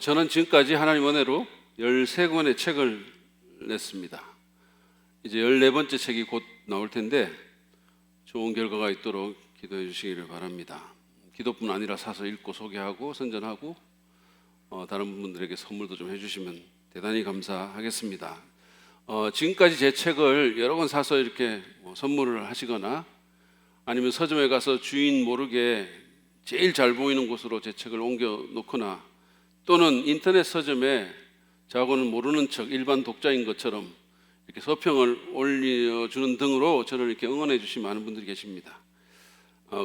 저는 지금까지 하나님 은혜로 13권의 책을 냈습니다. 이제 14번째 책이 곧 나올 텐데 좋은 결과가 있도록 기도해 주시기를 바랍니다. 기도뿐 아니라 사서 읽고 소개하고 선전하고 다른 분들에게 선물도 좀 해주시면 대단히 감사하겠습니다. 지금까지 제 책을 여러 권 사서 이렇게 선물을 하시거나 아니면 서점에 가서 주인 모르게 제일 잘 보이는 곳으로 제 책을 옮겨 놓거나 또는 인터넷 서점에 저하고는 모르는 척 일반 독자인 것처럼 이렇게 서평을 올려주는 등으로 저를 이렇게 응원해 주신 많은 분들이 계십니다.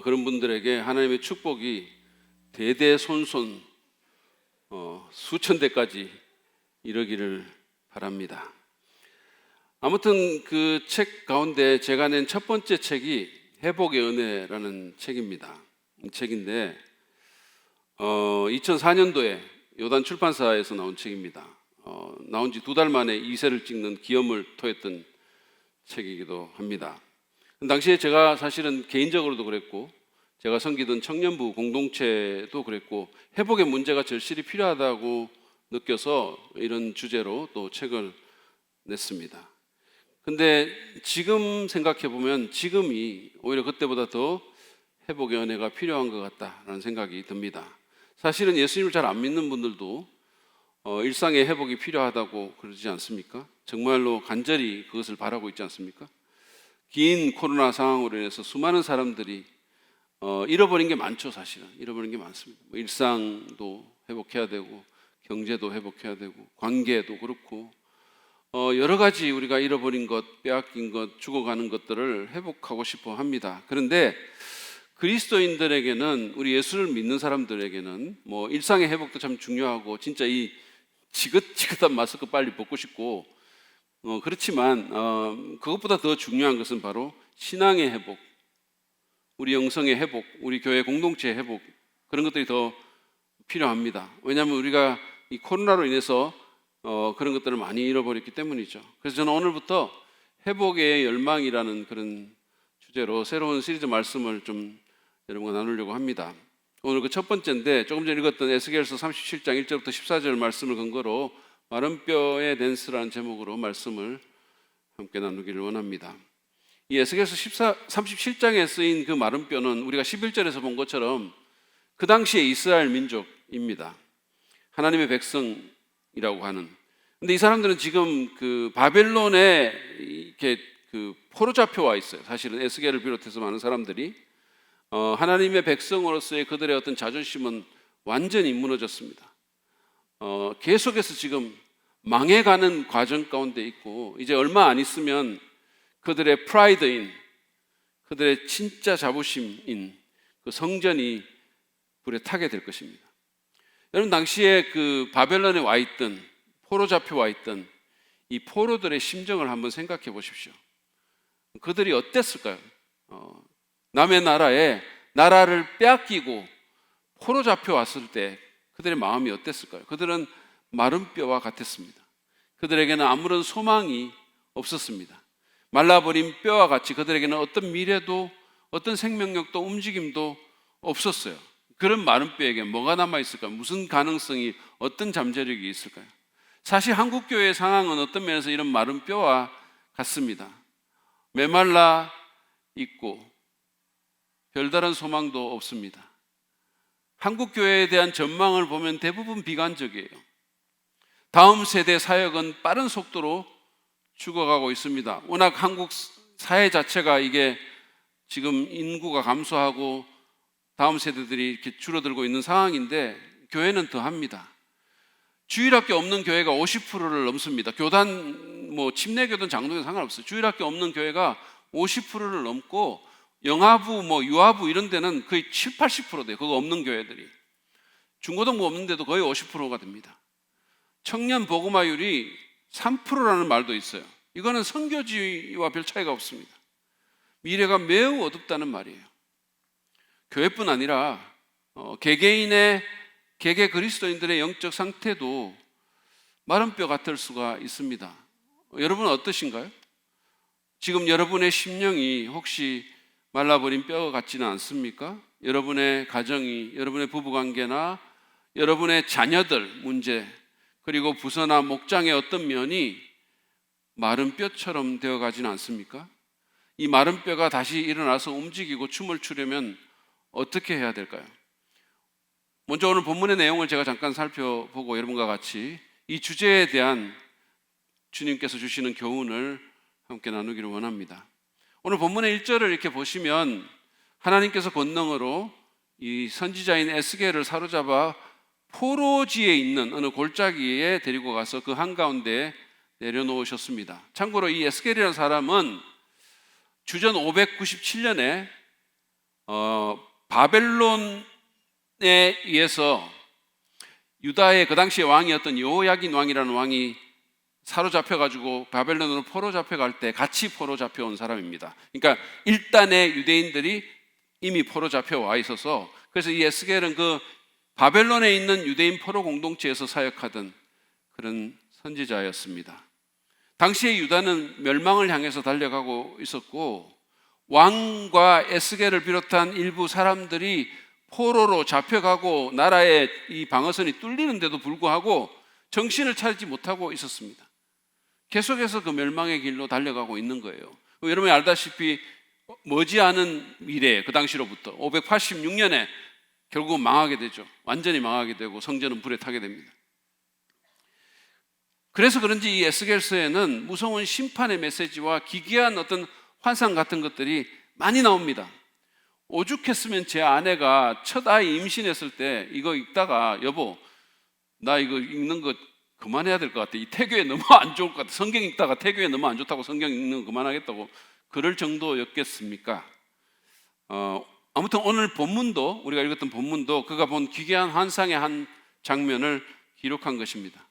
그런 분들에게 하나님의 축복이 대대손손 수천 대까지 이르기를 바랍니다. 아무튼 그 책 가운데 제가 낸 첫 번째 책이 회복의 은혜라는 책입니다. 이 책인데 2004년도에 요단 출판사에서 나온 책입니다. 나온 지 2달 만에 2세를 찍는 기염을 토했던 책이기도 합니다. 당시에 제가 사실은 개인적으로도 그랬고 제가 섬기던 청년부 공동체도 그랬고 회복의 문제가 절실히 필요하다고 느껴서 이런 주제로 또 책을 냈습니다. 근데 지금 생각해 보면 지금이 오히려 그때보다 더 회복의 은혜가 필요한 것 같다라는 생각이 듭니다. 사실은 예수님을 잘 안 믿는 분들도 일상의 회복이 필요하다고 그러지 않습니까? 정말로 간절히 그것을 바라고 있지 않습니까? 긴 코로나 상황으로 인해서 수많은 사람들이 잃어버린 게 많죠. 사실은 잃어버린 게 많습니다. 일상도 회복해야 되고 경제도 회복해야 되고 관계도 그렇고 여러 가지 우리가 잃어버린 것, 빼앗긴 것, 죽어가는 것들을 회복하고 싶어 합니다. 그런데 그리스도인들에게는, 우리 예수를 믿는 사람들에게는 일상의 회복도 참 중요하고 진짜 이 지긋지긋한 마스크 빨리 벗고 싶고 그렇지만 그것보다 더 중요한 것은 바로 신앙의 회복, 우리 영성의 회복, 우리 교회 공동체의 회복, 그런 것들이 더 필요합니다. 왜냐하면 우리가 이 코로나로 인해서 그런 것들을 많이 잃어버렸기 때문이죠. 그래서 저는 오늘부터 회복의 열망이라는 그런 주제로 새로운 시리즈 말씀을 좀 여러분과 나누려고 합니다. 오늘 그 첫 번째인데 조금 전에 읽었던 에스겔서 37장 1절부터 14절 말씀을 근거로 마른 뼈의 댄스라는 제목으로 말씀을 함께 나누기를 원합니다. 이 에스겔서 37장에 쓰인 그 마른 뼈는 우리가 11절에서 본 것처럼 그 당시에 이스라엘 민족입니다. 하나님의 백성이라고 하는. 근데 이 사람들은 지금 그 바벨론에 이렇게 그 포로 잡혀와 있어요. 사실은 에스겔을 비롯해서 많은 사람들이 하나님의 백성으로서의 그들의 어떤 자존심은 완전히 무너졌습니다. 계속해서 지금 망해가는 과정 가운데 있고 이제 얼마 안 있으면 그들의 프라이드인, 그들의 진짜 자부심인 그 성전이 불에 타게 될 것입니다. 여러분, 당시에 그 바벨론에 와 있던, 포로 잡혀와 있던 이 포로들의 심정을 한번 생각해 보십시오. 그들이 어땠을까요? 남의 나라를 빼앗기고 포로 잡혀왔을 때 그들의 마음이 어땠을까요? 그들은 마른 뼈와 같았습니다. 그들에게는 아무런 소망이 없었습니다. 말라버린 뼈와 같이 그들에게는 어떤 미래도 어떤 생명력도 움직임도 없었어요. 그런 마른 뼈에게 뭐가 남아있을까요? 무슨 가능성이, 어떤 잠재력이 있을까요? 사실 한국교회의 상황은 어떤 면에서 이런 마른 뼈와 같습니다. 메말라 있고 별다른 소망도 없습니다. 한국교회에 대한 전망을 보면 대부분 비관적이에요. 다음 세대 사역은 빠른 속도로 죽어가고 있습니다. 워낙 한국 사회 자체가 이게 지금 인구가 감소하고 다음 세대들이 이렇게 줄어들고 있는 상황인데 교회는 더합니다. 주일학교 없는 교회가 50%를 넘습니다. 교단, 침례교든 장로교든 상관없어요. 주일학교 없는 교회가 50%를 넘고 영아부, 유아부 이런 데는 거의 7, 80% 돼요. 그거 없는 교회들이. 중고등부 없는 데도 거의 50%가 됩니다. 청년 복음화율이 3%라는 말도 있어요. 이거는 선교지와 별 차이가 없습니다. 미래가 매우 어둡다는 말이에요. 교회뿐 아니라 개개인의 개개 그리스도인들의 영적 상태도 마른 뼈 같을 수가 있습니다. 여러분은 어떠신가요? 지금 여러분의 심령이 혹시 말라버린 뼈 같지는 않습니까? 여러분의 가정이, 여러분의 부부관계나 여러분의 자녀들 문제, 그리고 부서나 목장의 어떤 면이 마른 뼈처럼 되어가지는 않습니까? 이 마른 뼈가 다시 일어나서 움직이고 춤을 추려면 어떻게 해야 될까요? 먼저 오늘 본문의 내용을 제가 잠깐 살펴보고 여러분과 같이 이 주제에 대한 주님께서 주시는 교훈을 함께 나누기를 원합니다. 오늘 본문의 1절을 이렇게 보시면 하나님께서 권능으로 이 선지자인 에스겔을 사로잡아 포로지에 있는 어느 골짜기에 데리고 가서 그 한가운데 내려놓으셨습니다. 참고로 이 에스겔이라는 사람은 주전 597년에 바벨론에 의해서 유다의 그 당시의 왕이었던 여호야긴 왕이라는 왕이 사로잡혀가지고 바벨론으로 포로 잡혀갈 때 같이 포로 잡혀온 사람입니다. 그러니까 일단의 유대인들이 이미 포로 잡혀와 있어서, 그래서 이 에스겔은 그 바벨론에 있는 유대인 포로 공동체에서 사역하던 그런 선지자였습니다. 당시에 유다는 멸망을 향해서 달려가고 있었고, 왕과 에스겔을 비롯한 일부 사람들이 포로로 잡혀가고 나라의 이 방어선이 뚫리는데도 불구하고 정신을 차리지 못하고 있었습니다. 계속해서 그 멸망의 길로 달려가고 있는 거예요. 여러분이 알다시피 머지않은 미래, 그 당시로부터 586년에 결국은 망하게 되죠. 완전히 망하게 되고 성전은 불에 타게 됩니다. 그래서 그런지 이 에스겔서에는 무서운 심판의 메시지와 기괴한 어떤 환상 같은 것들이 많이 나옵니다. 오죽했으면 제 아내가 첫 아이 임신했을 때 이거 읽다가 여보 나 이거 읽는 거 그만해야 될 것 같아. 이 태교에 너무 안 좋을 것 같아. 성경 읽다가 태교에 너무 안 좋다고 성경 읽는 거 그만하겠다고 그럴 정도였겠습니까? 아무튼 오늘 본문도, 우리가 읽었던 본문도 그가 본 기괴한 환상의 한 장면을 기록한 것입니다.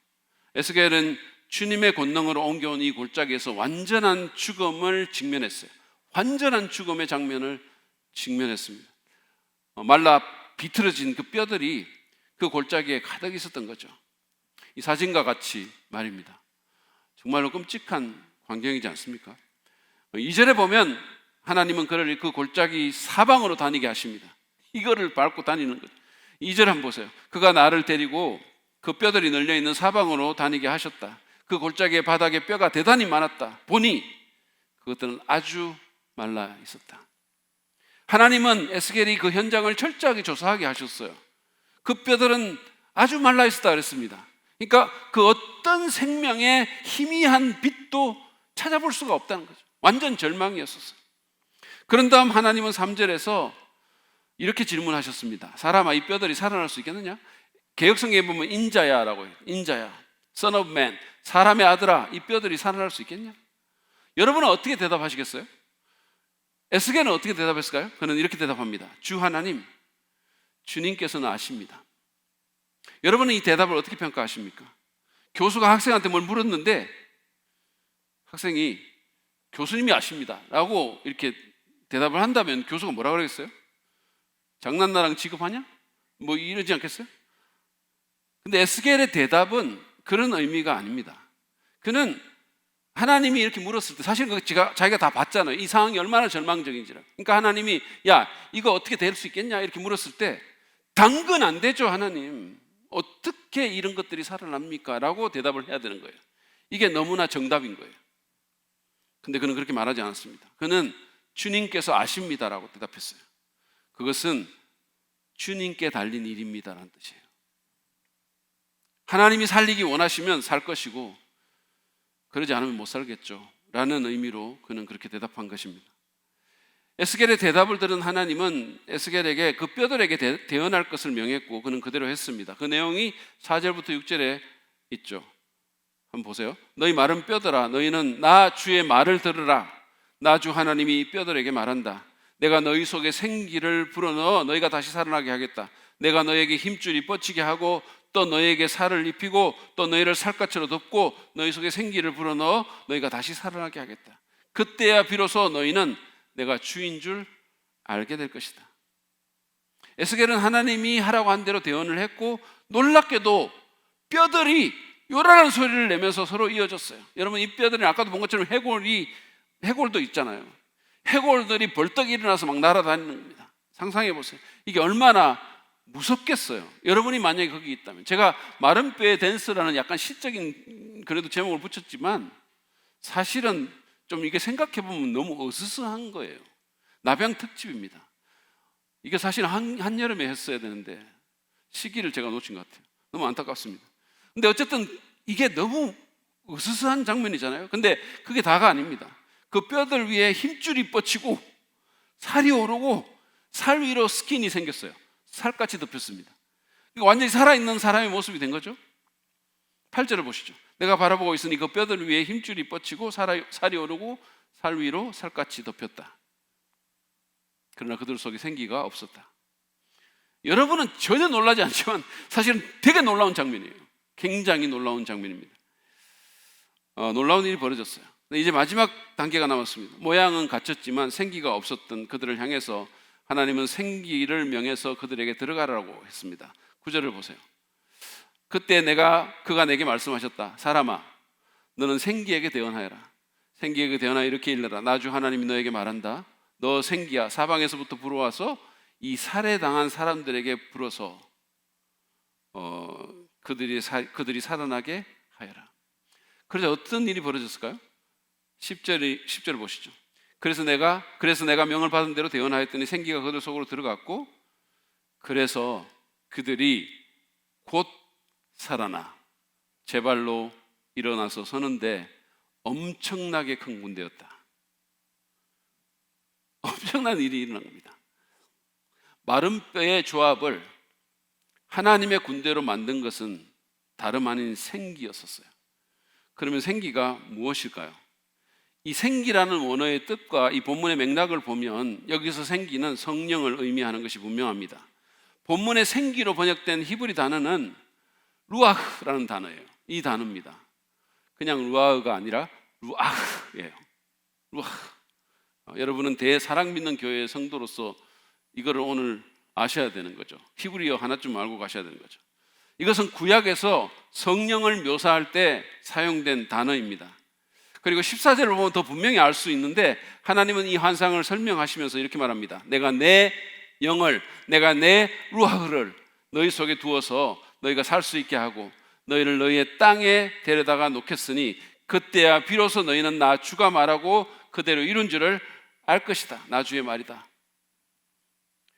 에스겔은 주님의 권능으로 옮겨온 이 골짜기에서 완전한 죽음을 직면했어요. 완전한 죽음의 장면을 직면했습니다. 말라 비틀어진 그 뼈들이 그 골짜기에 가득 있었던 거죠. 이 사진과 같이 말입니다. 정말로 끔찍한 광경이지 않습니까? 2절에 보면 하나님은 그를 그 골짜기 사방으로 다니게 하십니다. 이거를 밟고 다니는 거죠. 2절 한번 보세요. 그가 나를 데리고 그 뼈들이 널려있는 사방으로 다니게 하셨다. 그 골짜기의 바닥에 뼈가 대단히 많았다. 보니 그것들은 아주 말라 있었다. 하나님은 에스겔이 그 현장을 철저하게 조사하게 하셨어요. 그 뼈들은 아주 말라 있었다 그랬습니다. 그러니까 그 어떤 생명의 희미한 빛도 찾아볼 수가 없다는 거죠. 완전 절망이었었어요. 그런 다음 하나님은 3절에서 이렇게 질문하셨습니다. 사람아, 이 뼈들이 살아날 수 있겠느냐? 개역성경에 보면 인자야라고 해요. 인자야, Son of Man, 사람의 아들아, 이 뼈들이 살아날 수 있겠냐? 여러분은 어떻게 대답하시겠어요? 에스겔은 어떻게 대답했을까요? 그는 이렇게 대답합니다. 주 하나님, 주님께서는 아십니다. 여러분은 이 대답을 어떻게 평가하십니까? 교수가 학생한테 뭘 물었는데 학생이 교수님이 아십니다 라고 이렇게 대답을 한다면 교수가 뭐라 그러겠어요? 장난나랑 취급하냐? 뭐 이러지 않겠어요? 근데 에스겔의 대답은 그런 의미가 아닙니다. 그는 하나님이 이렇게 물었을 때 사실 자기가 다 봤잖아요. 이 상황이 얼마나 절망적인지를. 그러니까 하나님이 야 이거 어떻게 될 수 있겠냐 이렇게 물었을 때 당근 안 되죠 하나님. 어떻게 이런 것들이 살아납니까? 라고 대답을 해야 되는 거예요. 이게 너무나 정답인 거예요. 근데 그는 그렇게 말하지 않았습니다. 그는 주님께서 아십니다라고 대답했어요. 그것은 주님께 달린 일입니다라는 뜻이에요. 하나님이 살리기 원하시면 살 것이고 그러지 않으면 못 살겠죠 라는 의미로 그는 그렇게 대답한 것입니다. 에스겔의 대답을 들은 하나님은 에스겔에게 그 뼈들에게 대언할 것을 명했고 그는 그대로 했습니다. 그 내용이 4절부터 6절에 있죠. 한번 보세요. 너희 마른 뼈들아 너희는 나 주의 말을 들으라. 나 주 하나님이 이 뼈들에게 말한다. 내가 너희 속에 생기를 불어넣어 너희가 다시 살아나게 하겠다. 내가 너희에게 힘줄이 뻗치게 하고 또 너희에게 살을 입히고 또 너희를 살갗으로 덮고 너희 속에 생기를 불어넣어 너희가 다시 살아나게 하겠다. 그때야 비로소 너희는 내가 주인 줄 알게 될 것이다. 에스겔은 하나님이 하라고 한 대로 대언을 했고 놀랍게도 뼈들이 요란한 소리를 내면서 서로 이어졌어요. 여러분 이 뼈들은 아까도 본 것처럼 해골도 있잖아요. 해골들이 벌떡 일어나서 막 날아다니는 겁니다. 상상해 보세요. 이게 얼마나 무섭겠어요. 여러분이 만약에 거기 있다면. 제가 마른 뼈의 댄스라는 약간 시적인 그래도 제목을 붙였지만 사실은 좀 이게 생각해보면 너무 어스스한 거예요. 나병 특집입니다. 이게 사실 한여름에 했어야 되는데 시기를 제가 놓친 것 같아요. 너무 안타깝습니다. 근데 어쨌든 이게 너무 으스스한 장면이잖아요. 근데 그게 다가 아닙니다. 그 뼈들 위에 힘줄이 뻗치고 살이 오르고 살 위로 스킨이 생겼어요. 살같이 덮였습니다. 그러니까 완전히 살아있는 사람의 모습이 된 거죠. 8절을 보시죠. 내가 바라보고 있으니 그 뼈들 위에 힘줄이 뻗치고 살이 오르고 살 위로 살같이 덮였다. 그러나 그들 속에 생기가 없었다. 여러분은 전혀 놀라지 않지만 사실은 되게 놀라운 장면이에요. 굉장히 놀라운 장면입니다. 놀라운 일이 벌어졌어요. 이제 마지막 단계가 남았습니다. 모양은 갖췄지만 생기가 없었던 그들을 향해서 하나님은 생기를 명해서 그들에게 들어가라고 했습니다. 9절을 보세요. 그때 그가 내게 말씀하셨다. 사람아, 너는 생기에게 대언하여라. 생기에게 대언하여 이렇게 일러라. 나주 하나님이 너에게 말한다. 너 생기야, 사방에서부터 불어와서 이 살해당한 사람들에게 불어서 그들이 살아나게 하여라. 그래서 어떤 일이 벌어졌을까요? 10절 보시죠. 그래서 내가 명을 받은 대로 대언하였더니 생기가 그들 속으로 들어갔고, 그래서 그들이 곧 살아나 제 발로 일어나서 서는데 엄청나게 큰 군대였다. 엄청난 일이 일어난 겁니다. 마른 뼈의 조합을 하나님의 군대로 만든 것은 다름 아닌 생기였었어요. 그러면 생기가 무엇일까요? 이 생기라는 원어의 뜻과 이 본문의 맥락을 보면 여기서 생기는 성령을 의미하는 것이 분명합니다. 본문의 생기로 번역된 히브리 단어는 루아흐라는 단어예요. 이 단어입니다. 그냥 루아흐가 아니라 루아흐예요. 루아흐. 여러분은 대사랑 믿는 교회의 성도로서 이거를 오늘 아셔야 되는 거죠. 히브리어 하나쯤 알고 가셔야 되는 거죠. 이것은 구약에서 성령을 묘사할 때 사용된 단어입니다. 그리고 14절을 보면 더 분명히 알 수 있는데 하나님은 이 환상을 설명하시면서 이렇게 말합니다. 내가 내 루아흐를 너희 속에 두어서 너희가 살 수 있게 하고 너희를 너희의 땅에 데려다가 놓겠으니 그때야 비로소 너희는 나 주가 말하고 그대로 이룬 줄을 알 것이다. 나 주의 말이다.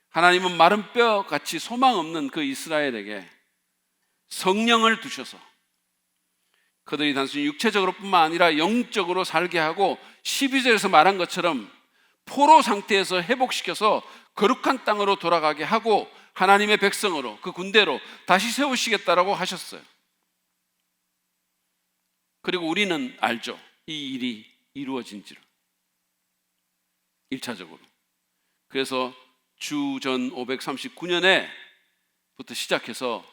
하나님은 마른 뼈같이 소망 없는 그 이스라엘에게 성령을 두셔서 그들이 단순히 육체적으로 뿐만 아니라 영적으로 살게 하고 12절에서 말한 것처럼 포로 상태에서 회복시켜서 거룩한 땅으로 돌아가게 하고 하나님의 백성으로 그 군대로 다시 세우시겠다라고 하셨어요. 그리고 우리는 알죠. 이 일이 이루어진지를 1차적으로. 그래서 주전 539년에부터 시작해서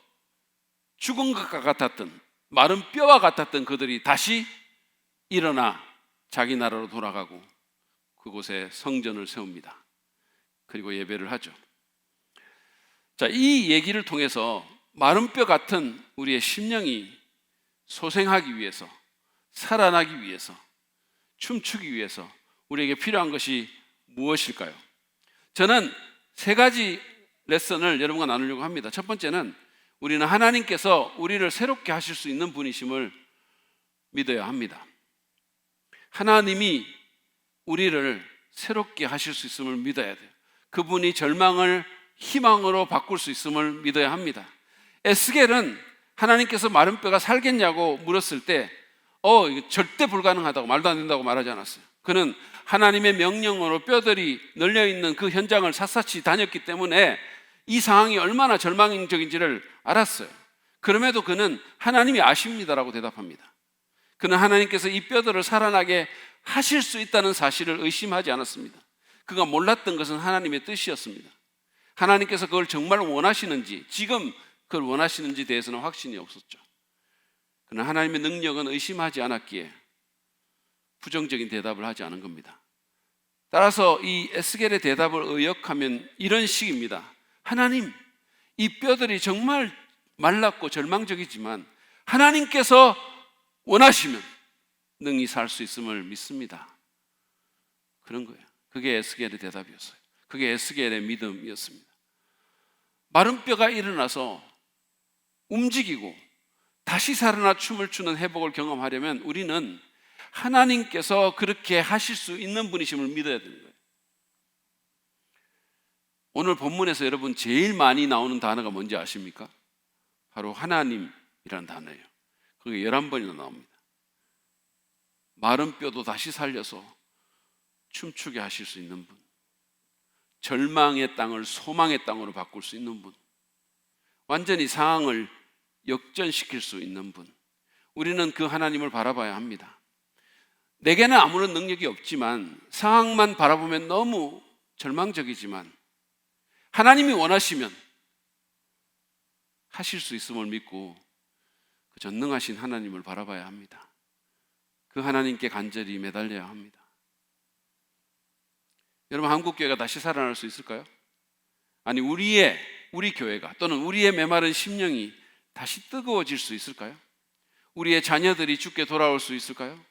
죽은 것과 같았던 마른 뼈와 같았던 그들이 다시 일어나 자기 나라로 돌아가고 그곳에 성전을 세웁니다. 그리고 예배를 하죠. 자, 이 얘기를 통해서 마른 뼈 같은 우리의 심령이 소생하기 위해서, 살아나기 위해서, 춤추기 위해서 우리에게 필요한 것이 무엇일까요? 저는 3가지 레슨을 여러분과 나누려고 합니다. 첫 번째는 우리는 하나님께서 우리를 새롭게 하실 수 있는 분이심을 믿어야 합니다. 하나님이 우리를 새롭게 하실 수 있음을 믿어야 돼요. 그분이 절망을 희망으로 바꿀 수 있음을 믿어야 합니다. 에스겔은 하나님께서 마른 뼈가 살겠냐고 물었을 때 이거 절대 불가능하다고, 말도 안 된다고 말하지 않았어요. 그는 하나님의 명령으로 뼈들이 널려있는 그 현장을 샅샅이 다녔기 때문에 이 상황이 얼마나 절망적인지를 알았어요. 그럼에도 그는 하나님이 아십니다라고 대답합니다. 그는 하나님께서 이 뼈들을 살아나게 하실 수 있다는 사실을 의심하지 않았습니다. 그가 몰랐던 것은 하나님의 뜻이었습니다. 하나님께서 그걸 정말 원하시는지, 지금 그걸 원하시는지 대해서는 확신이 없었죠. 그러나 하나님의 능력은 의심하지 않았기에 부정적인 대답을 하지 않은 겁니다. 따라서 이 에스겔의 대답을 의역하면 이런 식입니다. 하나님, 이 뼈들이 정말 말랐고 절망적이지만 하나님께서 원하시면 능히 살 수 있음을 믿습니다. 그런 거예요. 그게 에스겔의 대답이었어요. 그게 에스겔의 믿음이었습니다. 마른 뼈가 일어나서 움직이고 다시 살아나 춤을 추는 회복을 경험하려면 우리는 하나님께서 그렇게 하실 수 있는 분이심을 믿어야 되는 거예요. 오늘 본문에서 여러분 제일 많이 나오는 단어가 뭔지 아십니까? 바로 하나님이라는 단어예요. 그게 11번이나 나옵니다. 마른 뼈도 다시 살려서 춤추게 하실 수 있는 분, 절망의 땅을 소망의 땅으로 바꿀 수 있는 분, 완전히 상황을 역전시킬 수 있는 분, 우리는 그 하나님을 바라봐야 합니다. 내게는 아무런 능력이 없지만, 상황만 바라보면 너무 절망적이지만 하나님이 원하시면 하실 수 있음을 믿고 그 전능하신 하나님을 바라봐야 합니다. 그 하나님께 간절히 매달려야 합니다. 여러분, 한국교회가 다시 살아날 수 있을까요? 아니, 우리 교회가 또는 우리의 메마른 심령이 다시 뜨거워질 수 있을까요? 우리의 자녀들이 주께 돌아올 수 있을까요?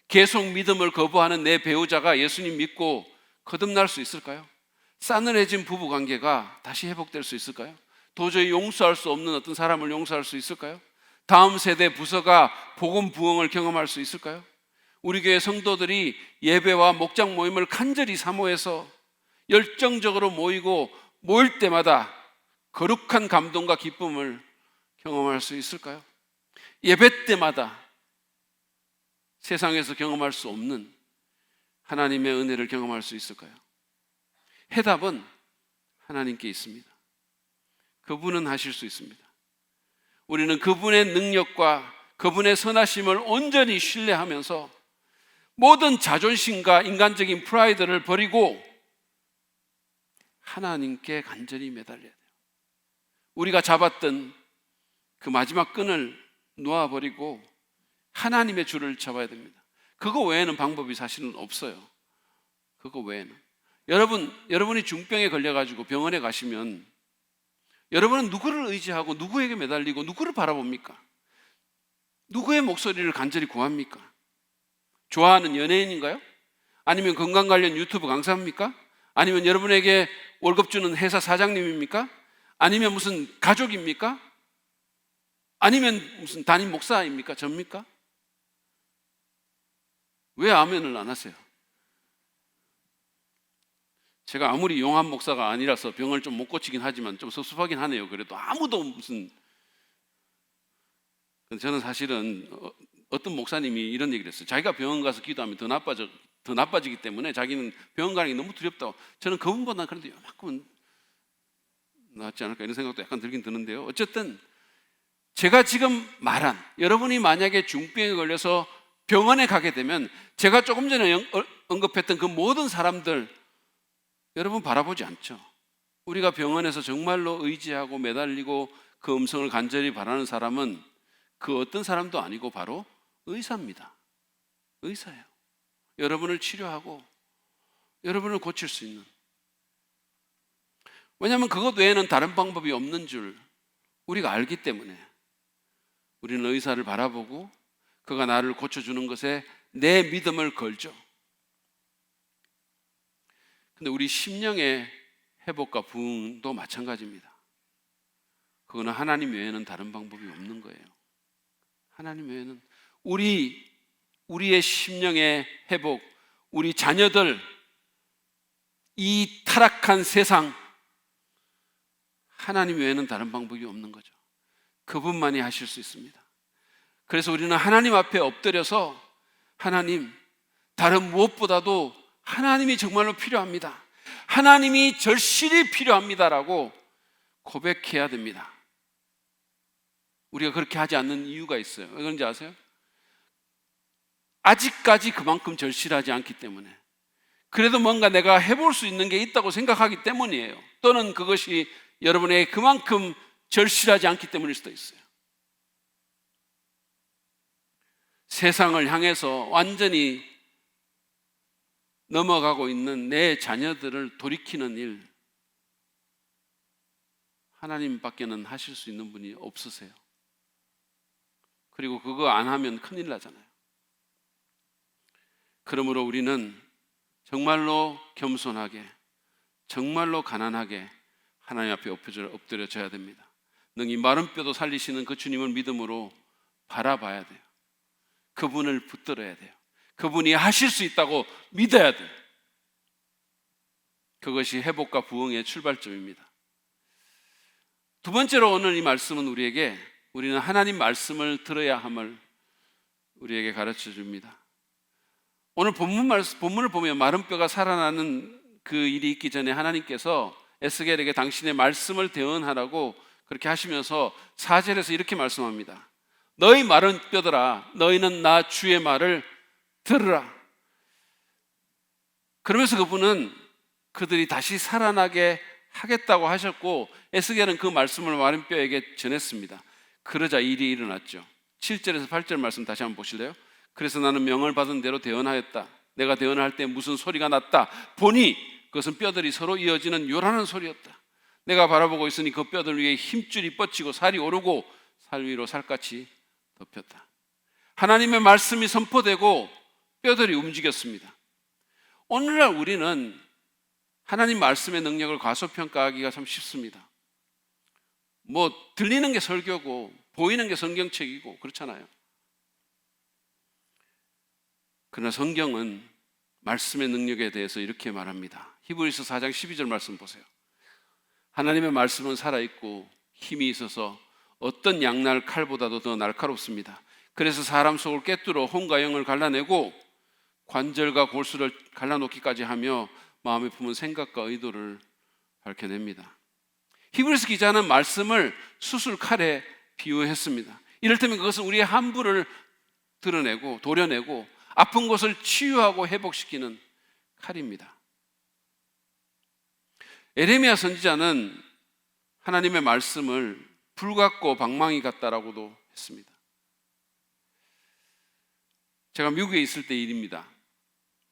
계속 믿음을 거부하는 내 배우자가 예수님 믿고 거듭날 수 있을까요? 싸늘해진 부부관계가 다시 회복될 수 있을까요? 도저히 용서할 수 없는 어떤 사람을 용서할 수 있을까요? 다음 세대 부서가 복음 부흥을 경험할 수 있을까요? 우리 교회 성도들이 예배와 목장 모임을 간절히 사모해서 열정적으로 모일 때마다 거룩한 감동과 기쁨을 경험할 수 있을까요? 예배 때마다 세상에서 경험할 수 없는 하나님의 은혜를 경험할 수 있을까요? 해답은 하나님께 있습니다. 그분은 하실 수 있습니다. 우리는 그분의 능력과 그분의 선하심을 온전히 신뢰하면서 모든 자존심과 인간적인 프라이드를 버리고 하나님께 간절히 매달려야 돼요. 우리가 잡았던 그 마지막 끈을 놓아버리고 하나님의 줄을 잡아야 됩니다. 그거 외에는 방법이 사실은 없어요. 그거 외에는. 여러분이 중병에 걸려가지고 병원에 가시면 여러분은 누구를 의지하고 누구에게 매달리고 누구를 바라봅니까? 누구의 목소리를 간절히 구합니까? 좋아하는 연예인인가요? 아니면 건강 관련 유튜브 강사입니까? 아니면 여러분에게 월급 주는 회사 사장님입니까? 아니면 무슨 가족입니까? 아니면 무슨 담임 목사입니까? 접니까? 왜 아멘을 안 하세요? 제가 아무리 용한 목사가 아니라서 병을 좀 못 고치긴 하지만 좀 섭섭하긴 하네요. 그래도 아무도 무슨, 저는 사실은 어떤 목사님이 이런 얘기를 했어요. 자기가 병원 가서 기도하면 더 나빠지기 때문에 자기는 병원 가는 게 너무 두렵다고. 저는 그분보다 그래도 요만큼은 낫지 않을까 이런 생각도 약간 들긴 드는데요. 어쨌든 제가 지금 말한, 여러분이 만약에 중병에 걸려서 병원에 가게 되면 제가 조금 전에 언급했던 그 모든 사람들 여러분 바라보지 않죠. 우리가 병원에서 정말로 의지하고 매달리고 그 음성을 간절히 바라는 사람은 그 어떤 사람도 아니고 바로 의사입니다. 의사예요. 여러분을 치료하고 여러분을 고칠 수 있는. 왜냐하면 그것 외에는 다른 방법이 없는 줄 우리가 알기 때문에 우리는 의사를 바라보고 그가 나를 고쳐주는 것에 내 믿음을 걸죠. 근데 우리 심령의 회복과 부흥도 마찬가지입니다. 그거는 하나님 외에는 다른 방법이 없는 거예요. 하나님 외에는 우리의 심령의 회복, 우리 자녀들, 이 타락한 세상, 하나님 외에는 다른 방법이 없는 거죠. 그분만이 하실 수 있습니다. 그래서 우리는 하나님 앞에 엎드려서 하나님, 다른 무엇보다도 하나님이 정말로 필요합니다. 하나님이 절실히 필요합니다라고 고백해야 됩니다. 우리가 그렇게 하지 않는 이유가 있어요. 왜 그런지 아세요? 아직까지 그만큼 절실하지 않기 때문에, 그래도 뭔가 내가 해볼 수 있는 게 있다고 생각하기 때문이에요. 또는 그것이 여러분에게 그만큼 절실하지 않기 때문일 수도 있어요. 세상을 향해서 완전히 넘어가고 있는 내 자녀들을 돌이키는 일, 하나님밖에는 하실 수 있는 분이 없으세요. 그리고 그거 안 하면 큰일 나잖아요. 그러므로 우리는 정말로 겸손하게, 정말로 가난하게 하나님 앞에 엎드려져야 됩니다. 능히 마른 뼈도 살리시는 그 주님을 믿음으로 바라봐야 돼요. 그분을 붙들어야 돼요. 그분이 하실 수 있다고 믿어야 돼요. 그것이 회복과 부흥의 출발점입니다. 두 번째로 오늘 이 말씀은 우리는 하나님 말씀을 들어야 함을 우리에게 가르쳐 줍니다. 오늘 본문을 보면 마른 뼈가 살아나는 그 일이 있기 전에 하나님께서 에스겔에게 당신의 말씀을 대언하라고 그렇게 하시면서 4절에서 이렇게 말씀합니다. 너희 마른 뼈들아, 너희는 나 주의 말을 들으라. 그러면서 그분은 그들이 다시 살아나게 하겠다고 하셨고, 에스겔은 그 말씀을 마른 뼈에게 전했습니다. 그러자 일이 일어났죠. 7절에서 8절 말씀 다시 한번 보실래요? 그래서 나는 명을 받은 대로 대언하였다. 내가 대언할 때 무슨 소리가 났다. 보니 그것은 뼈들이 서로 이어지는 요란한 소리였다. 내가 바라보고 있으니 그 뼈들 위에 힘줄이 뻗치고 살이 오르고 살 위로 살같이 덮였다. 하나님의 말씀이 선포되고 뼈들이 움직였습니다. 오늘날 우리는 하나님 말씀의 능력을 과소평가하기가 참 쉽습니다. 들리는 게 설교고 보이는 게 성경책이고 그렇잖아요. 그러나 성경은 말씀의 능력에 대해서 이렇게 말합니다. 히브리서 4장 12절 말씀 보세요. 하나님의 말씀은 살아있고 힘이 있어서 어떤 양날 칼보다도 더 날카롭습니다. 그래서 사람 속을 꿰뚫어 혼과 영을 갈라내고 관절과 골수를 갈라놓기까지 하며 마음에 품은 생각과 의도를 밝혀냅니다. 히브리서 기자는 말씀을 수술칼에 비유했습니다. 이를테면 그것은 우리의 함부를 드러내고 도려내고 아픈 곳을 치유하고 회복시키는 칼입니다. 에레미야 선지자는 하나님의 말씀을 불 같고 방망이 같다라고도 했습니다. 제가 미국에 있을 때 일입니다.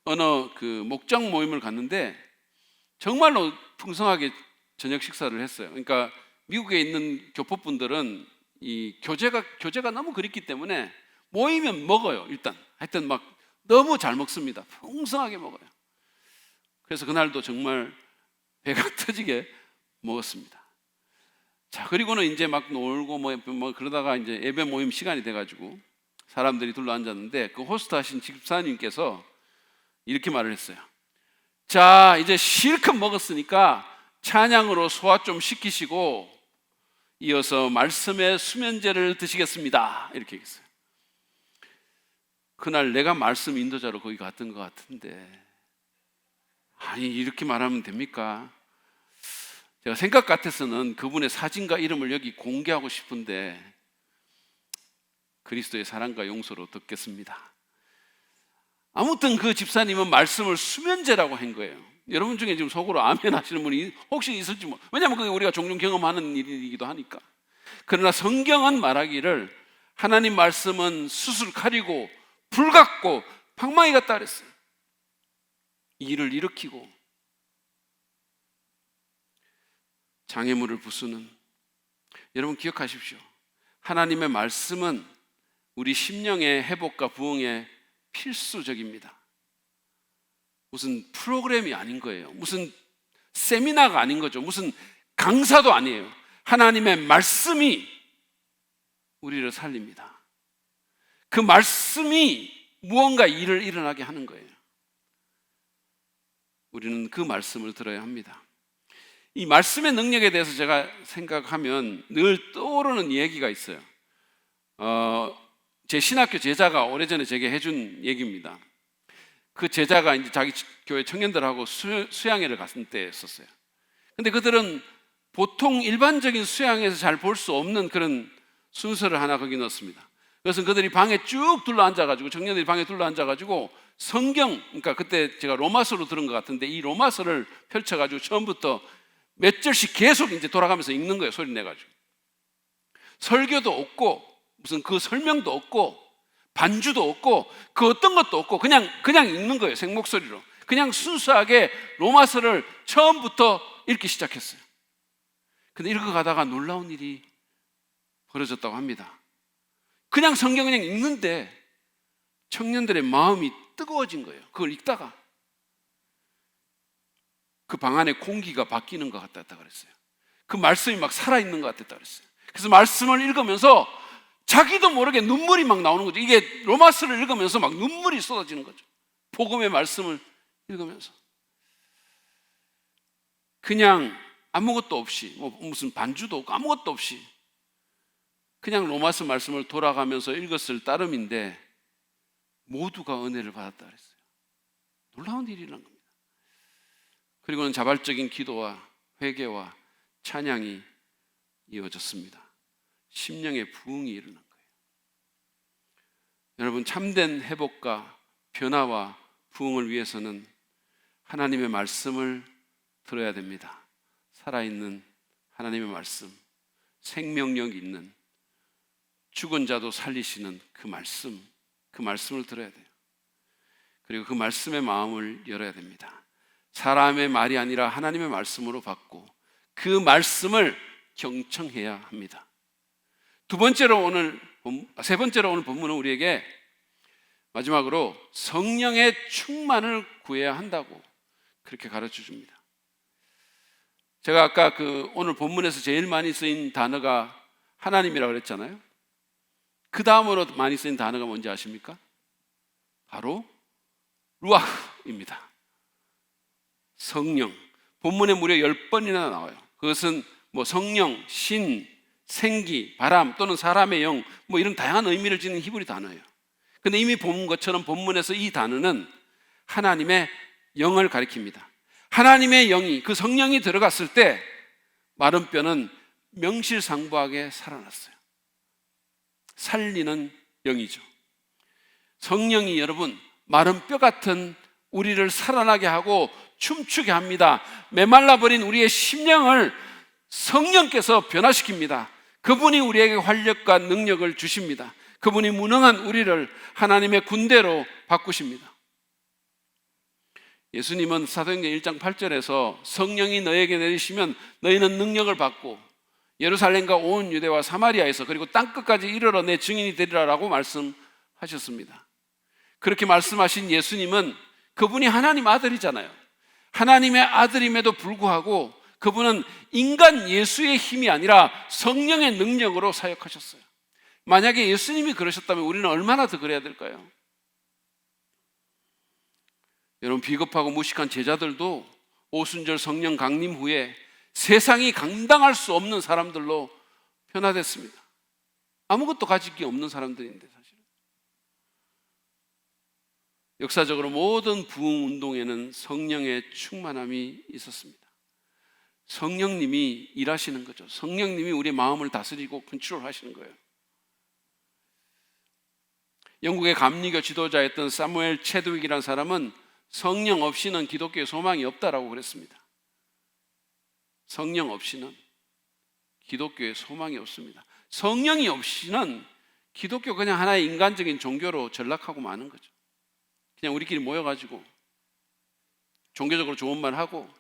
어느 목장 모임을 갔는데 정말로 풍성하게 저녁 식사를 했어요. 그러니까 미국에 있는 교포분들은 이 교제가 너무 그립기 때문에 모이면 먹어요. 하여튼 막 너무 잘 먹습니다. 풍성하게 먹어요. 그래서 그날도 정말 배가 터지게 먹었습니다. 자, 그리고는 이제 막 놀고 그러다가 이제 예배 모임 시간이 돼가지고 사람들이 둘러 앉았는데 그 호스트 하신 집사님께서 이렇게 말을 했어요. 자, 이제 실컷 먹었으니까 찬양으로 소화 좀 시키시고 이어서 말씀의 수면제를 드시겠습니다. 이렇게 얘기했어요. 그날 내가 말씀 인도자로 거기 갔던 것 같은데, 아니 이렇게 말하면 됩니까? 제가 생각 같아서는 그분의 사진과 이름을 여기 공개하고 싶은데 그리스도의 사랑과 용서로 듣겠습니다. 아무튼 그 집사님은 말씀을 수면제라고 한 거예요. 여러분 중에 지금 속으로 아멘 하시는 분이 혹시 있을지 왜냐하면 그게 우리가 종종 경험하는 일이기도 하니까. 그러나 성경은 말하기를 하나님 말씀은 수술칼이고 불 같고 방망이 같다 그랬어요. 일을 일으키고 장애물을 부수는, 여러분 기억하십시오. 하나님의 말씀은 우리 심령의 회복과 부흥에 필수적입니다. 무슨 프로그램이 아닌 거예요. 무슨 세미나가 아닌 거죠. 무슨 강사도 아니에요. 하나님의 말씀이 우리를 살립니다. 그 말씀이 무언가 일을 일어나게 하는 거예요. 우리는 그 말씀을 들어야 합니다. 이 말씀의 능력에 대해서 제가 생각하면 늘 떠오르는 얘기가 있어요. 제 신학교 제자가 오래전에 제게 해준 얘기입니다. 그 제자가 이제 자기 교회 청년들하고 수양회를 갔을 때였었어요. 근데 그들은 보통 일반적인 수양회에서 잘 볼 수 없는 그런 순서를 하나 거기 넣었습니다. 그래서 그들이 방에 쭉 둘러앉아가지고, 청년들이 방에 둘러앉아가지고 성경, 그러니까 그때 제가 로마서로 들은 것 같은데 이 로마서를 펼쳐가지고 처음부터 몇 절씩 계속 이제 돌아가면서 읽는 거예요. 소리 내가지고. 설교도 없고 무슨 그 설명도 없고 반주도 없고 그 어떤 것도 없고 그냥 읽는 거예요. 생목소리로. 그냥 순수하게 로마서를 처음부터 읽기 시작했어요. 근데 이렇게 가다가 놀라운 일이 벌어졌다고 합니다. 그냥 성경 그냥 읽는데 청년들의 마음이 뜨거워진 거예요. 그걸 읽다가 그 방 안에 공기가 바뀌는 것 같다 그랬어요. 그 말씀이 막 살아있는 것 같았다 그랬어요. 그래서 말씀을 읽으면서 자기도 모르게 눈물이 막 나오는 거죠. 이게 로마서를 읽으면서 막 눈물이 쏟아지는 거죠. 복음의 말씀을 읽으면서. 그냥 아무것도 없이, 무슨 반주도 없고 아무것도 없이 그냥 로마서 말씀을 돌아가면서 읽었을 따름인데 모두가 은혜를 받았다 그랬어요. 놀라운 일이라는 겁니다. 그리고는 자발적인 기도와 회개와 찬양이 이어졌습니다. 심령의 부흥이 일어난 거예요. 여러분, 참된 회복과 변화와 부흥을 위해서는 하나님의 말씀을 들어야 됩니다. 살아있는 하나님의 말씀, 생명력 있는 죽은 자도 살리시는 그 말씀을 들어야 돼요. 그리고 그 말씀의 마음을 열어야 됩니다. 사람의 말이 아니라 하나님의 말씀으로 받고 그 말씀을 경청해야 합니다. 세 번째로 오늘 본문은 우리에게 마지막으로 성령의 충만을 구해야 한다고 그렇게 가르쳐 줍니다. 제가 아까 오늘 본문에서 제일 많이 쓰인 단어가 하나님이라고 그랬잖아요. 그 다음으로 많이 쓰인 단어가 뭔지 아십니까? 바로 루아흐입니다. 성령. 본문에 무려 10번이나 나와요. 그것은 성령, 신, 생기, 바람 또는 사람의 영 이런 다양한 의미를 지닌 히브리 단어예요. 근데 이미 본 것처럼 본문에서 이 단어는 하나님의 영을 가리킵니다. 하나님의 영이, 그 성령이 들어갔을 때 마른 뼈는 명실상부하게 살아났어요. 살리는 영이죠. 성령이 여러분 마른 뼈 같은 우리를 살아나게 하고 춤추게 합니다. 메말라버린 우리의 심령을 성령께서 변화시킵니다. 그분이 우리에게 활력과 능력을 주십니다. 그분이 무능한 우리를 하나님의 군대로 바꾸십니다. 예수님은 사도행전 1장 8절에서 성령이 너에게 내리시면 너희는 능력을 받고 예루살렘과 온 유대와 사마리아에서 그리고 땅끝까지 이르러 내 증인이 되리라라고 말씀하셨습니다. 그렇게 말씀하신 예수님은 그분이 하나님 아들이잖아요. 하나님의 아들임에도 불구하고 그분은 인간 예수의 힘이 아니라 성령의 능력으로 사역하셨어요. 만약에 예수님이 그러셨다면 우리는 얼마나 더 그래야 될까요? 여러분, 비겁하고 무식한 제자들도 오순절 성령 강림 후에 세상이 감당할 수 없는 사람들로 변화됐습니다. 아무것도 가지기 없는 사람들인데 사실은. 역사적으로 모든 부흥 운동에는 성령의 충만함이 있었습니다. 성령님이 일하시는 거죠. 성령님이 우리의 마음을 다스리고 컨트롤하시는 거예요. 영국의 감리교 지도자였던 사무엘 체드윅이라는 사람은 성령 없이는 기독교에 소망이 없다라고 그랬습니다. 성령 없이는 기독교에 소망이 없습니다. 성령이 없이는 기독교 그냥 하나의 인간적인 종교로 전락하고 마는 거죠. 그냥 우리끼리 모여가지고 종교적으로 좋은 말 하고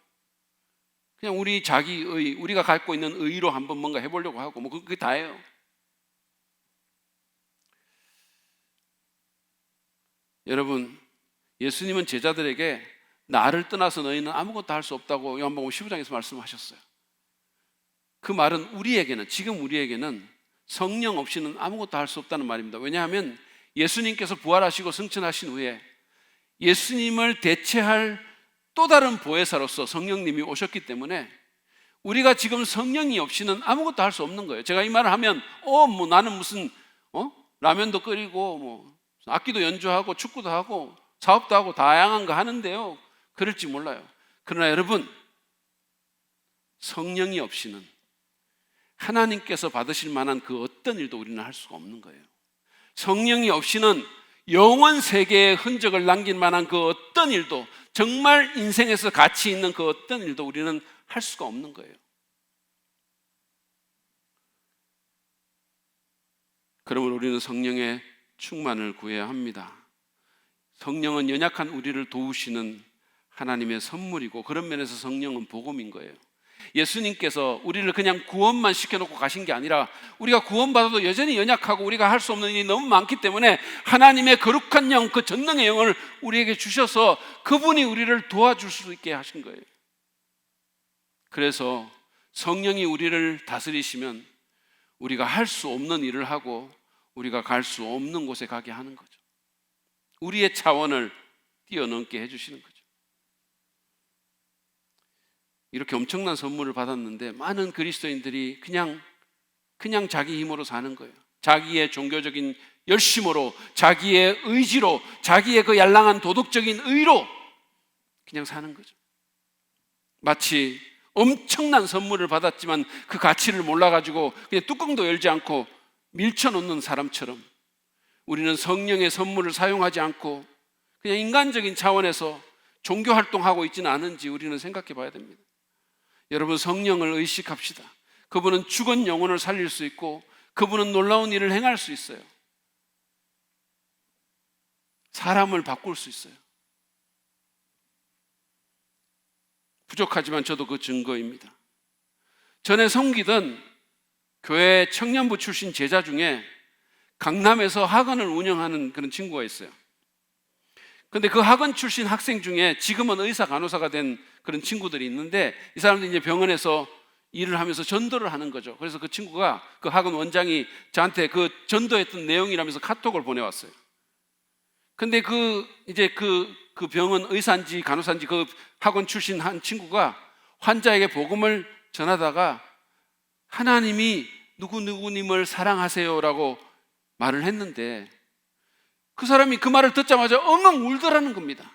그냥 우리 자기의, 우리가 갖고 있는 의로 한번 뭔가 해보려고 하고 그게 다예요. 여러분, 예수님은 제자들에게 나를 떠나서 너희는 아무것도 할 수 없다고 요한복음 15장에서 말씀하셨어요. 그 말은 지금 우리에게는 성령 없이는 아무것도 할 수 없다는 말입니다. 왜냐하면 예수님께서 부활하시고 승천하신 후에 예수님을 대체할 또 다른 보혜사로서 성령님이 오셨기 때문에 우리가 지금 성령이 없이는 아무것도 할 수 없는 거예요. 제가 이 말을 하면 나는 무슨 라면도 끓이고 악기도 연주하고 축구도 하고 사업도 하고 다양한 거 하는데요, 그럴지 몰라요. 그러나 여러분, 성령이 없이는 하나님께서 받으실 만한 그 어떤 일도 우리는 할 수가 없는 거예요. 성령이 없이는 영원 세계의 흔적을 남길 만한 그 어떤 일도, 정말 인생에서 가치 있는 그 어떤 일도 우리는 할 수가 없는 거예요. 그러면 우리는 성령의 충만을 구해야 합니다. 성령은 연약한 우리를 도우시는 하나님의 선물이고, 그런 면에서 성령은 복음인 거예요. 예수님께서 우리를 그냥 구원만 시켜놓고 가신 게 아니라 우리가 구원받아도 여전히 연약하고 우리가 할 수 없는 일이 너무 많기 때문에 하나님의 거룩한 영, 그 전능의 영을 우리에게 주셔서 그분이 우리를 도와줄 수 있게 하신 거예요. 그래서 성령이 우리를 다스리시면 우리가 할 수 없는 일을 하고 우리가 갈 수 없는 곳에 가게 하는 거죠. 우리의 차원을 뛰어넘게 해주시는 거죠. 이렇게 엄청난 선물을 받았는데 많은 그리스도인들이 그냥 자기 힘으로 사는 거예요. 자기의 종교적인 열심으로, 자기의 의지로, 자기의 그 양랑한 도덕적인 의로 그냥 사는 거죠. 마치 엄청난 선물을 받았지만 그 가치를 몰라가지고 그냥 뚜껑도 열지 않고 밀쳐놓는 사람처럼 우리는 성령의 선물을 사용하지 않고 그냥 인간적인 차원에서 종교 활동하고 있지는 않은지 우리는 생각해 봐야 됩니다. 여러분, 성령을 의식합시다. 그분은 죽은 영혼을 살릴 수 있고 그분은 놀라운 일을 행할 수 있어요. 사람을 바꿀 수 있어요. 부족하지만 저도 그 증거입니다. 전에 섬기던 교회 청년부 출신 제자 중에 강남에서 학원을 운영하는 그런 친구가 있어요. 근데 그 학원 출신 학생 중에 지금은 의사 간호사가 된 그런 친구들이 있는데 이 사람들이 이제 병원에서 일을 하면서 전도를 하는 거죠. 그래서 그 친구가, 그 학원 원장이 저한테 그 전도했던 내용이라면서 카톡을 보내왔어요. 근데 이제 그 병원 의사인지 간호사인지 그 학원 출신 한 친구가 환자에게 복음을 전하다가 하나님이 누구누구님을 사랑하세요라고 말을 했는데 그 사람이 그 말을 듣자마자 엉엉 울더라는 겁니다.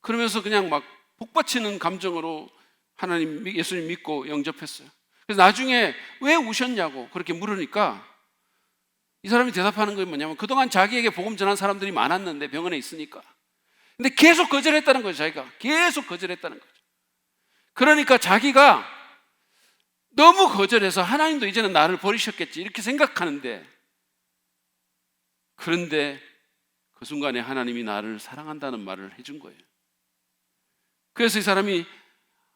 그러면서 그냥 막 복받치는 감정으로 하나님, 예수님 믿고 영접했어요. 그래서 나중에 왜 우셨냐고 그렇게 물으니까 이 사람이 대답하는 게 뭐냐면 그동안 자기에게 복음 전한 사람들이 많았는데 병원에 있으니까 근데 계속 거절했다는 거죠. 자기가 계속 거절했다는 거죠. 그러니까 자기가 너무 거절해서 하나님도 이제는 나를 버리셨겠지 이렇게 생각하는데, 그런데 그 순간에 하나님이 나를 사랑한다는 말을 해준 거예요. 그래서 이 사람이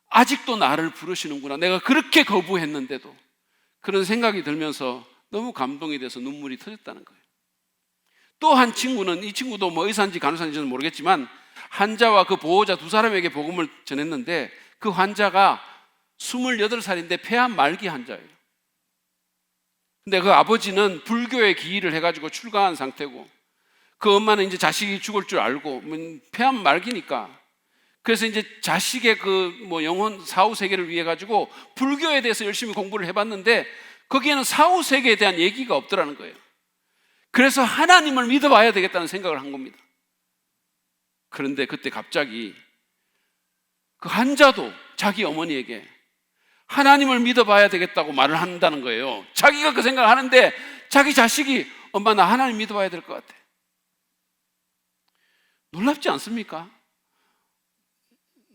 아직도 나를 부르시는구나, 내가 그렇게 거부했는데도, 그런 생각이 들면서 너무 감동이 돼서 눈물이 터졌다는 거예요. 또 한 친구는, 이 친구도 뭐 의사인지 간호사인지는 모르겠지만 환자와 그 보호자 두 사람에게 복음을 전했는데 그 환자가 28살인데 폐암 말기 환자예요. 근데 그 아버지는 불교에 기일을 해가지고 출가한 상태고 그 엄마는 이제 자식이 죽을 줄 알고 폐암 말기니까 그래서 이제 자식의 그 뭐 영혼 사후 세계를 위해 가지고 불교에 대해서 열심히 공부를 해봤는데 거기에는 사후 세계에 대한 얘기가 없더라는 거예요. 그래서 하나님을 믿어봐야 되겠다는 생각을 한 겁니다. 그런데 그때 갑자기 그 환자도 자기 어머니에게 하나님을 믿어봐야 되겠다고 말을 한다는 거예요. 자기가 그 생각을 하는데 자기 자식이 엄마 나 하나님 믿어봐야 될 것 같아. 놀랍지 않습니까?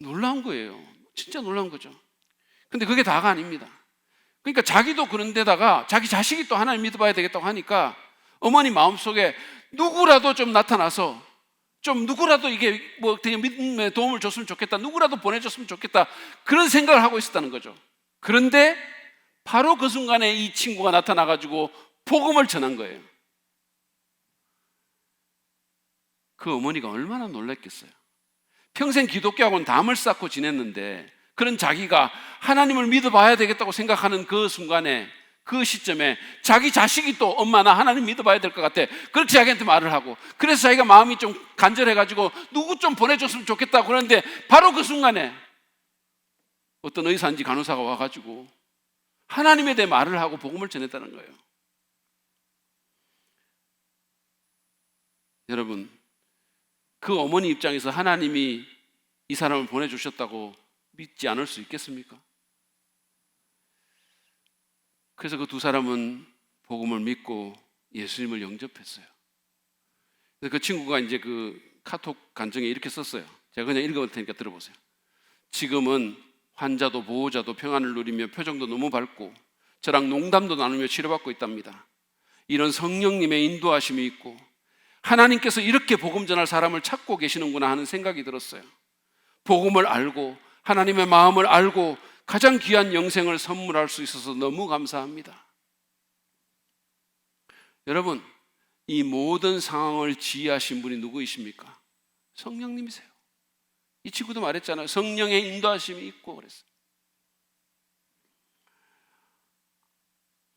놀라운 거예요. 진짜 놀라운 거죠. 근데 그게 다가 아닙니다. 그러니까 자기도 그런데다가 자기 자식이 또 하나님 믿어봐야 되겠다고 하니까 어머니 마음속에 누구라도 좀 나타나서 좀 누구라도 이게 뭐 되게 믿음에 도움을 줬으면 좋겠다, 누구라도 보내줬으면 좋겠다, 그런 생각을 하고 있었다는 거죠. 그런데 바로 그 순간에 이 친구가 나타나가지고 복음을 전한 거예요. 그 어머니가 얼마나 놀랐겠어요. 평생 기독교하고는 담을 쌓고 지냈는데 그런 자기가 하나님을 믿어봐야 되겠다고 생각하는 그 순간에, 그 시점에 자기 자식이 또 엄마 나 하나님 믿어봐야 될 것 같아, 그렇게 자기한테 말을 하고, 그래서 자기가 마음이 좀 간절해가지고 누구 좀 보내줬으면 좋겠다고 그러는데 바로 그 순간에 어떤 의사인지 간호사가 와가지고 하나님에 대해 말을 하고 복음을 전했다는 거예요. 여러분, 그 어머니 입장에서 하나님이 이 사람을 보내주셨다고 믿지 않을 수 있겠습니까? 그래서 그 두 사람은 복음을 믿고 예수님을 영접했어요. 그래서 그 친구가 이제 그 카톡 간증에 이렇게 썼어요. 제가 그냥 읽어볼 테니까 들어보세요. 지금은 환자도 보호자도 평안을 누리며 표정도 너무 밝고 저랑 농담도 나누며 치료받고 있답니다. 이런 성령님의 인도하심이 있고 하나님께서 이렇게 복음 전할 사람을 찾고 계시는구나 하는 생각이 들었어요. 복음을 알고 하나님의 마음을 알고 가장 귀한 영생을 선물할 수 있어서 너무 감사합니다. 여러분, 이 모든 상황을 지휘하신 분이 누구이십니까? 성령님이세요. 이 친구도 말했잖아요. 성령의 인도하심이 있고 그랬어요.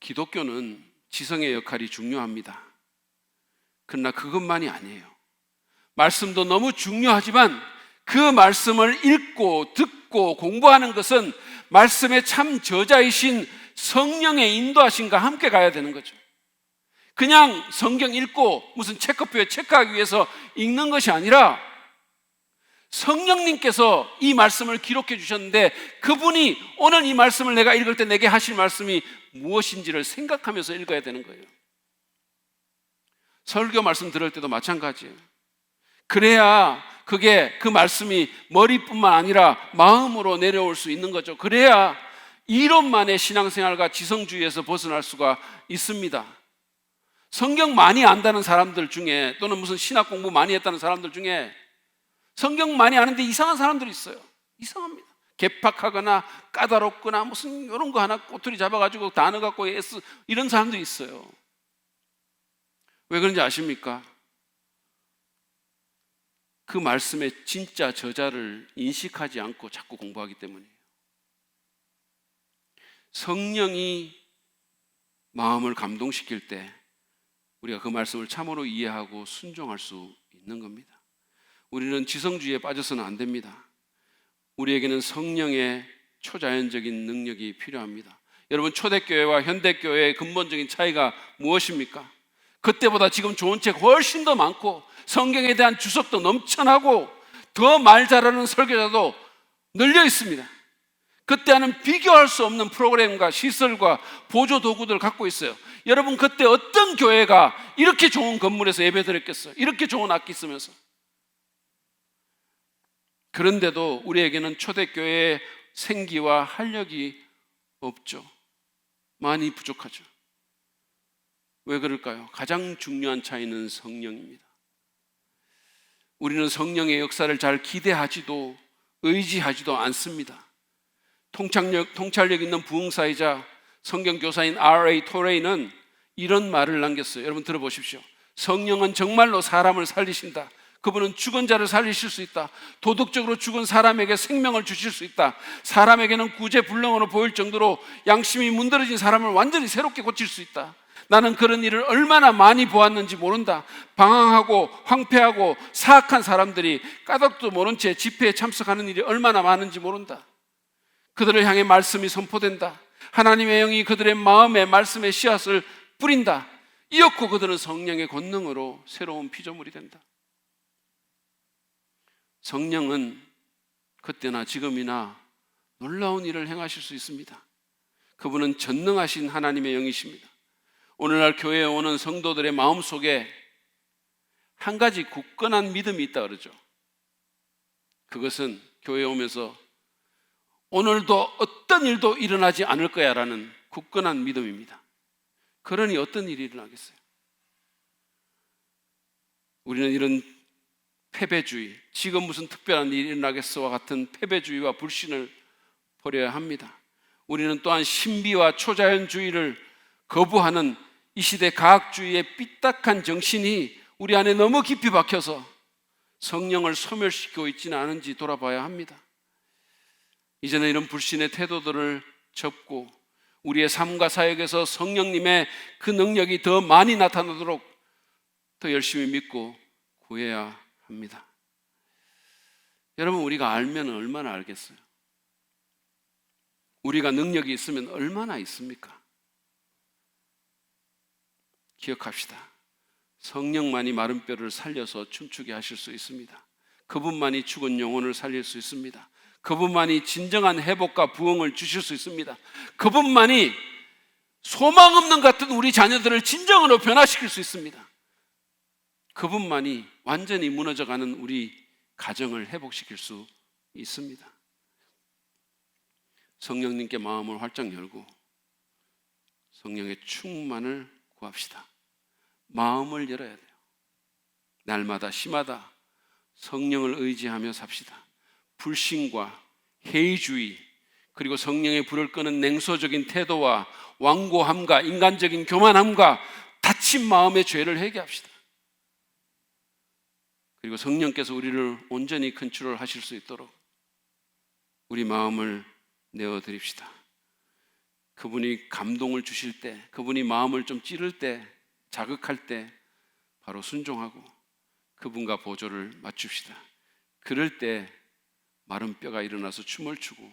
기독교는 지성의 역할이 중요합니다. 그러나 그것만이 아니에요. 말씀도 너무 중요하지만 그 말씀을 읽고 듣고 공부하는 것은 말씀의 참 저자이신 성령의 인도하심과 함께 가야 되는 거죠. 그냥 성경 읽고 무슨 체크표에 체크하기 위해서 읽는 것이 아니라 성령님께서 이 말씀을 기록해 주셨는데 그분이 오늘 이 말씀을 내가 읽을 때 내게 하실 말씀이 무엇인지를 생각하면서 읽어야 되는 거예요. 설교 말씀 들을 때도 마찬가지예요. 그래야 그게 그 말씀이 머리뿐만 아니라 마음으로 내려올 수 있는 거죠. 그래야 이론만의 신앙생활과 지성주의에서 벗어날 수가 있습니다. 성경 많이 안다는 사람들 중에 또는 무슨 신학 공부 많이 했다는 사람들 중에 성경 많이 아는데 이상한 사람들이 있어요. 이상합니다. 개팍하거나 까다롭거나 무슨 이런 거 하나 꼬투리 잡아가지고 단어 갖고 이런 사람들이 있어요. 왜 그런지 아십니까? 그 말씀의 진짜 저자를 인식하지 않고 자꾸 공부하기 때문이에요. 성령이 마음을 감동시킬 때 우리가 그 말씀을 참으로 이해하고 순종할 수 있는 겁니다. 우리는 지성주의에 빠져서는 안 됩니다. 우리에게는 성령의 초자연적인 능력이 필요합니다. 여러분, 초대교회와 현대교회의 근본적인 차이가 무엇입니까? 그때보다 지금 좋은 책 훨씬 더 많고 성경에 대한 주석도 넘쳐나고 더 말 잘하는 설교자도 널려 있습니다. 그때와는 비교할 수 없는 프로그램과 시설과 보조 도구들을 갖고 있어요. 여러분, 그때 어떤 교회가 이렇게 좋은 건물에서 예배드렸겠어요? 이렇게 좋은 악기 쓰면서. 그런데도 우리에게는 초대교회의 생기와 활력이 없죠. 많이 부족하죠. 왜 그럴까요? 가장 중요한 차이는 성령입니다. 우리는 성령의 역사를 잘 기대하지도 의지하지도 않습니다. 통찰력 있는 부흥사이자 성경교사인 R.A. 토레이는 이런 말을 남겼어요. 여러분 들어보십시오. 성령은 정말로 사람을 살리신다. 그분은 죽은 자를 살리실 수 있다. 도덕적으로 죽은 사람에게 생명을 주실 수 있다. 사람에게는 구제불능으로 보일 정도로 양심이 문드러진 사람을 완전히 새롭게 고칠 수 있다. 나는 그런 일을 얼마나 많이 보았는지 모른다. 방황하고 황폐하고 사악한 사람들이 까닭도 모른 채 집회에 참석하는 일이 얼마나 많은지 모른다. 그들을 향해 말씀이 선포된다. 하나님의 영이 그들의 마음에 말씀의 씨앗을 뿌린다. 이었고 그들은 성령의 권능으로 새로운 피조물이 된다. 성령은 그때나 지금이나 놀라운 일을 행하실 수 있습니다. 그분은 전능하신 하나님의 영이십니다. 오늘날 교회에 오는 성도들의 마음속에 한 가지 굳건한 믿음이 있다 그러죠. 그것은 교회에 오면서 오늘도 어떤 일도 일어나지 않을 거야 라는 굳건한 믿음입니다. 그러니 어떤 일이 일어나겠어요? 우리는 이런 패배주의, 지금 무슨 특별한 일이 일어나겠어와 같은 패배주의와 불신을 버려야 합니다. 우리는 또한 신비와 초자연주의를 거부하는 이 시대 과학주의의 삐딱한 정신이 우리 안에 너무 깊이 박혀서 성령을 소멸시키고 있지는 않은지 돌아봐야 합니다. 이제는 이런 불신의 태도들을 접고 우리의 삶과 사역에서 성령님의 그 능력이 더 많이 나타나도록 더 열심히 믿고 구해야 합니다. 여러분, 우리가 알면 얼마나 알겠어요? 우리가 능력이 있으면 얼마나 있습니까? 기억합시다. 성령만이 마른 뼈를 살려서 춤추게 하실 수 있습니다. 그분만이 죽은 영혼을 살릴 수 있습니다. 그분만이 진정한 회복과 부흥을 주실 수 있습니다. 그분만이 소망 없는 같은 우리 자녀들을 진정으로 변화시킬 수 있습니다. 그분만이 완전히 무너져가는 우리 가정을 회복시킬 수 있습니다. 성령님께 마음을 활짝 열고 성령의 충만을 구합시다. 마음을 열어야 돼요. 날마다 시마다 성령을 의지하며 삽시다. 불신과 회의주의 그리고 성령의 불을 끄는 냉소적인 태도와 완고함과 인간적인 교만함과 다친 마음의 죄를 회개합시다. 그리고 성령께서 우리를 온전히 컨트롤하실 수 있도록 우리 마음을 내어드립시다. 그분이 감동을 주실 때, 그분이 마음을 좀 찌를 때, 자극할 때 바로 순종하고 그분과 보조를 맞춥시다. 그럴 때 마른 뼈가 일어나서 춤을 추고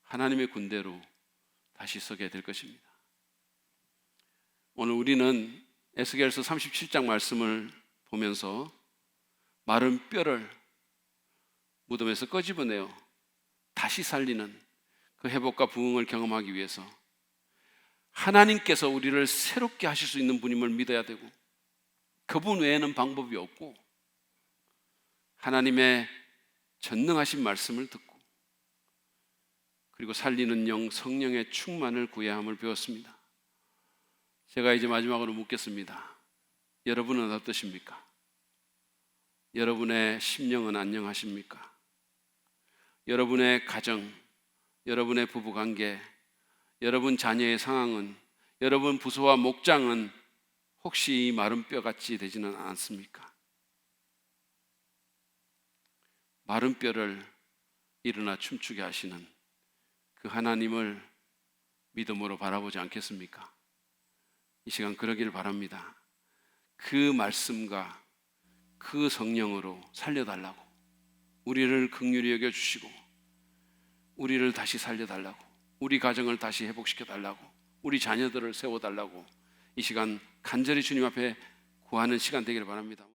하나님의 군대로 다시 서게 될 것입니다. 오늘 우리는 에스겔서 37장 말씀을 보면서 마른 뼈를 무덤에서 꺼집어내어 다시 살리는 그 회복과 부흥을 경험하기 위해서 하나님께서 우리를 새롭게 하실 수 있는 분임을 믿어야 되고, 그분 외에는 방법이 없고, 하나님의 전능하신 말씀을 듣고, 그리고 살리는 영 성령의 충만을 구해야 함을 배웠습니다. 제가 이제 마지막으로 묻겠습니다. 여러분은 어떠십니까? 여러분의 심령은 안녕하십니까? 여러분의 가정, 여러분의 부부관계, 여러분 자녀의 상황은, 여러분 부서와 목장은 혹시 이 마른 뼈같이 되지는 않습니까? 마른 뼈를 일어나 춤추게 하시는 그 하나님을 믿음으로 바라보지 않겠습니까? 이 시간 그러기를 바랍니다. 그 말씀과 그 성령으로 살려달라고, 우리를 긍휼히 여겨주시고 우리를 다시 살려달라고, 우리 가정을 다시 회복시켜달라고, 우리 자녀들을 세워달라고 이 시간 간절히 주님 앞에 구하는 시간 되기를 바랍니다.